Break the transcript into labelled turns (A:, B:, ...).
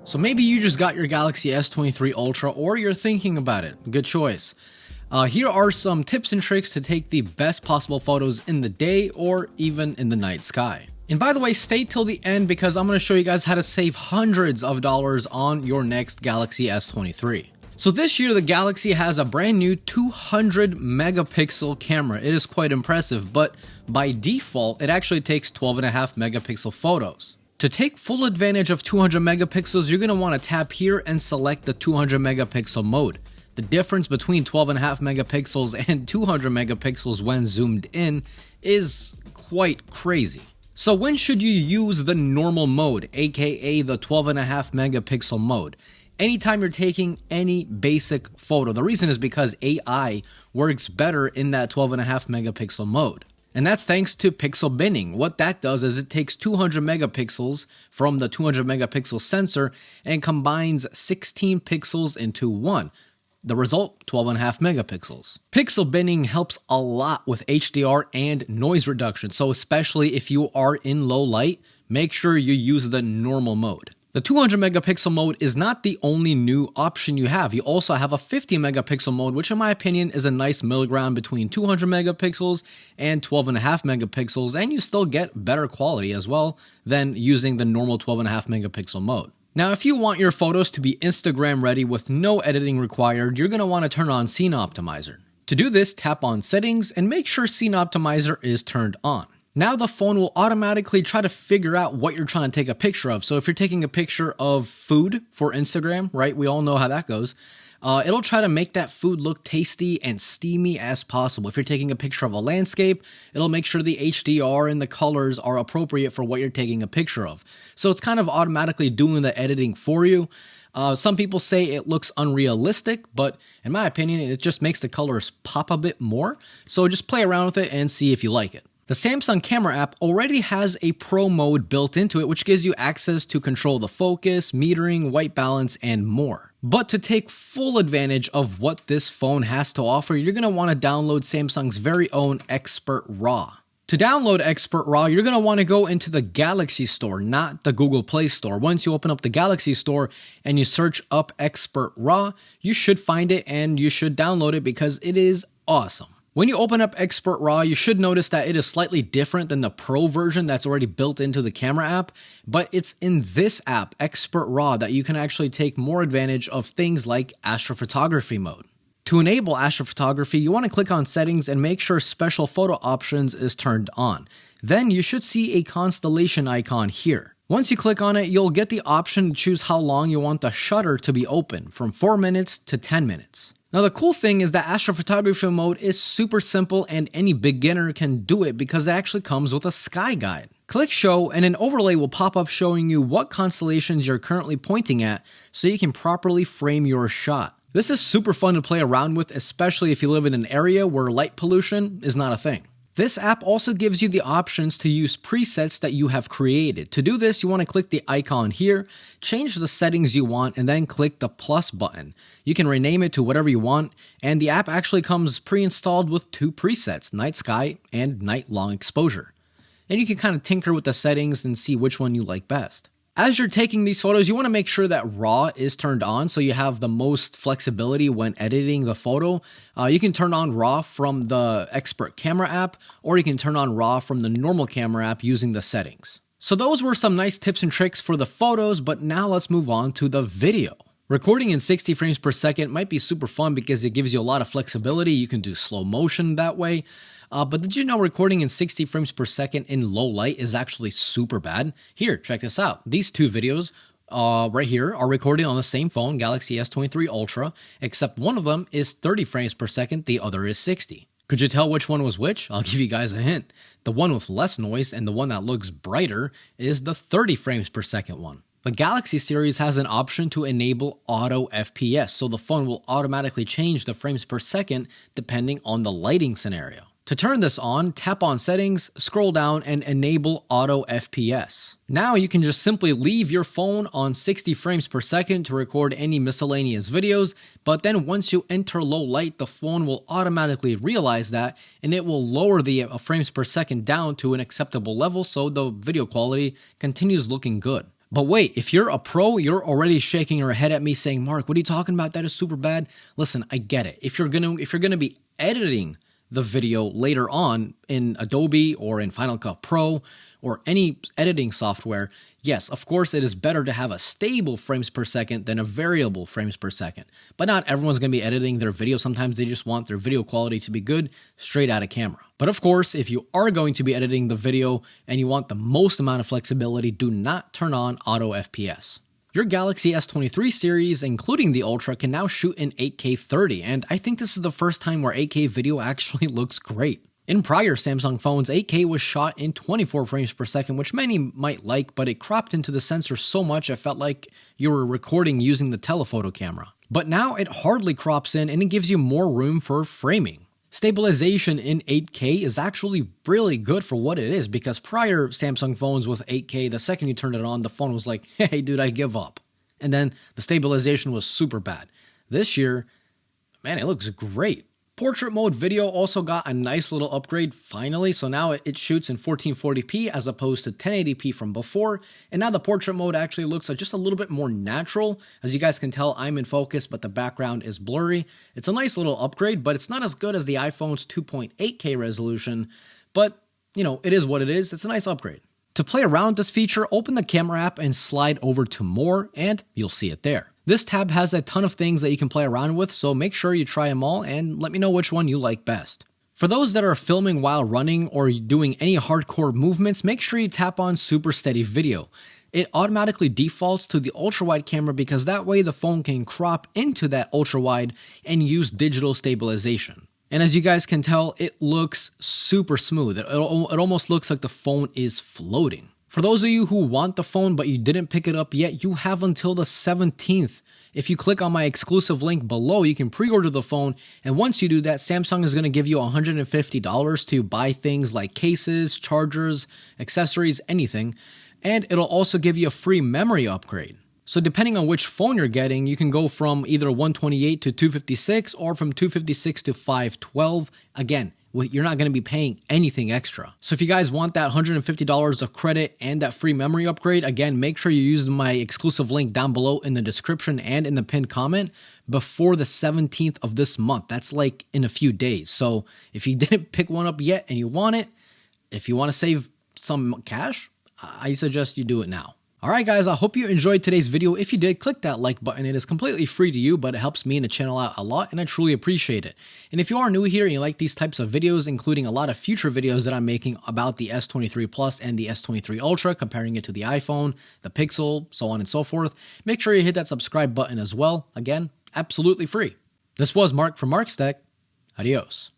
A: So maybe you just got your Galaxy S23 Ultra or you're thinking about it. Good choice. Here are some tips and tricks to take the best possible photos in the day or even in the night sky. And by the way, stay till the end because I'm going to show you guys how to save hundreds of dollars on your next Galaxy S23. So this year the Galaxy has a brand new 200 megapixel camera. It is quite impressive, but by default it actually takes 12.5 megapixel photos. To take full advantage of 200 megapixels, you're going to want to tap here and select the 200 megapixel mode. The difference between 12.5 megapixels and 200 megapixels when zoomed in is quite crazy. So when should you use the normal mode, aka the 12.5 megapixel mode? Anytime you're taking any basic photo. The reason is because AI works better in that 12.5 megapixel mode. And that's thanks to pixel binning. What that does is it takes 200 megapixels from the 200 megapixel sensor and combines 16 pixels into one. The result, 12.5 megapixels. Pixel binning helps a lot with HDR and noise reduction, so especially if you are in low light, make sure you use the normal mode. The 200 megapixel mode is not the only new option you have. You also have a 50 megapixel mode, which in my opinion is a nice middle ground between 200 megapixels and 12.5 megapixels, and you still get better quality as well than using the normal 12.5 megapixel mode. Now, if you want your photos to be Instagram ready with no editing required, you're going to want to turn on Scene Optimizer. To do this, tap on Settings and make sure Scene Optimizer is turned on. Now the phone will automatically try to figure out what you're trying to take a picture of. So if you're taking a picture of food for Instagram, right, we all know how that goes, it'll try to make that food look tasty and steamy as possible. If you're taking a picture of a landscape, it'll make sure the HDR and the colors are appropriate for what you're taking a picture of. So it's kind of automatically doing the editing for you. Some people say it looks unrealistic, but in my opinion, it just makes the colors pop a bit more. So just play around with it and see if you like it. The Samsung camera app already has a pro mode built into it, which gives you access to control the focus, metering, white balance, and more. But to take full advantage of what this phone has to offer, you're going to want to download Samsung's very own Expert RAW. To download Expert RAW, you're going to want to go into the Galaxy Store, not the Google Play Store. Once you open up the Galaxy Store and you search up Expert RAW, you should find it and you should download it because it is awesome. When you open up Expert RAW, you should notice that it is slightly different than the Pro version that's already built into the camera app, but it's in this app, Expert RAW, that you can actually take more advantage of things like astrophotography mode. To enable astrophotography, you want to click on Settings and make sure Special Photo Options is turned on. Then you should see a constellation icon here. Once you click on it, you'll get the option to choose how long you want the shutter to be open, from 4 minutes to 10 minutes. Now the cool thing is that astrophotography mode is super simple and any beginner can do it because it actually comes with a sky guide. Click Show and an overlay will pop up showing you what constellations you're currently pointing at so you can properly frame your shot. This is super fun to play around with, especially if you live in an area where light pollution is not a thing. This app also gives you the options to use presets that you have created. To do this, you want to click the icon here, change the settings you want, and then click the plus button. You can rename it to whatever you want, and the app actually comes pre-installed with 2 presets, night sky and night long exposure. And you can kind of tinker with the settings and see which one you like best. As you're taking these photos, you want to make sure that RAW is turned on so you have the most flexibility when editing the photo. You can turn on RAW from the Expert Camera app, or you can turn on RAW from the normal camera app using the settings. So those were some nice tips and tricks for the photos, but now let's move on to the video. Recording in 60 frames per second might be super fun because it gives you a lot of flexibility. You can do slow motion that way. But did you know recording in 60 frames per second in low light is actually super bad? Here, check this out. These 2 videos right here are recorded on the same phone, Galaxy S23 Ultra, except one of them is 30 frames per second, the other is 60. Could you tell which one was which? I'll give you guys a hint. The one with less noise and the one that looks brighter is the 30 frames per second one. The Galaxy series has an option to enable auto FPS, so the phone will automatically change the frames per second depending on the lighting scenario. To turn this on, tap on Settings, scroll down, and enable Auto FPS. Now you can just simply leave your phone on 60 frames per second to record any miscellaneous videos, but then once you enter low light, the phone will automatically realize that, and it will lower the frames per second down to an acceptable level so the video quality continues looking good. But wait, if you're a pro, you're already shaking your head at me saying, Mark, what are you talking about? That is super bad. Listen, I get it. If you're gonna be editing the video later on in Adobe or in Final Cut Pro or any editing software, yes, of course it is better to have a stable frames per second than a variable frames per second. But not everyone's going to be editing their video. Sometimes they just want their video quality to be good straight out of camera. But of course, if you are going to be editing the video and you want the most amount of flexibility, do not turn on auto FPS. Your Galaxy S23 series, including the Ultra, can now shoot in 8K 30, and I think this is the first time where 8K video actually looks great. In prior Samsung phones, 8K was shot in 24 frames per second, which many might like, but it cropped into the sensor so much it felt like you were recording using the telephoto camera. But now it hardly crops in and it gives you more room for framing. Stabilization in 8K is actually really good for what it is, because prior Samsung phones with 8K, the second you turned it on, the phone was like, hey dude, I give up. And then the stabilization was super bad. This year, man, it looks great. Portrait mode video also got a nice little upgrade finally, so now it shoots in 1440p as opposed to 1080p from before, and now the portrait mode actually looks just a little bit more natural. As you guys can tell, I'm in focus, but the background is blurry. It's a nice little upgrade, but it's not as good as the iPhone's 2.8K resolution, but you know, it is what it is. It's a nice upgrade. To play around with this feature, open the camera app and slide over to more, and you'll see it there. This tab has a ton of things that you can play around with, so make sure you try them all and let me know which one you like best. For those that are filming while running or doing any hardcore movements, make sure you tap on Super Steady Video. It automatically defaults to the ultra-wide camera because that way the phone can crop into that ultra-wide and use digital stabilization. And as you guys can tell, it looks super smooth. It almost looks like the phone is floating. For those of you who want the phone but you didn't pick it up yet, you have until the 17th. If you click on my exclusive link below, you can pre-order the phone, and once you do that, Samsung is going to give you $150 to buy things like cases, chargers, accessories, anything, and it'll also give you a free memory upgrade. So depending on which phone you're getting, you can go from either 128 to 256 or from 256 to 512. Again, you're not going to be paying anything extra. So if you guys want that $150 of credit and that free memory upgrade, again, make sure you use my exclusive link down below in the description and in the pinned comment before the 17th of this month. That's like in a few days. So if you didn't pick one up yet and you want it, if you want to save some cash, I suggest you do it now. Alright guys, I hope you enjoyed today's video. If you did, click that like button. It is completely free to you, but it helps me and the channel out a lot, and I truly appreciate it. And if you are new here and you like these types of videos, including a lot of future videos that I'm making about the S23 Plus and the S23 Ultra, comparing it to the iPhone, the Pixel, so on and so forth, make sure you hit that subscribe button as well. Again, absolutely free. This was Mark from Mark's Tech. Adios.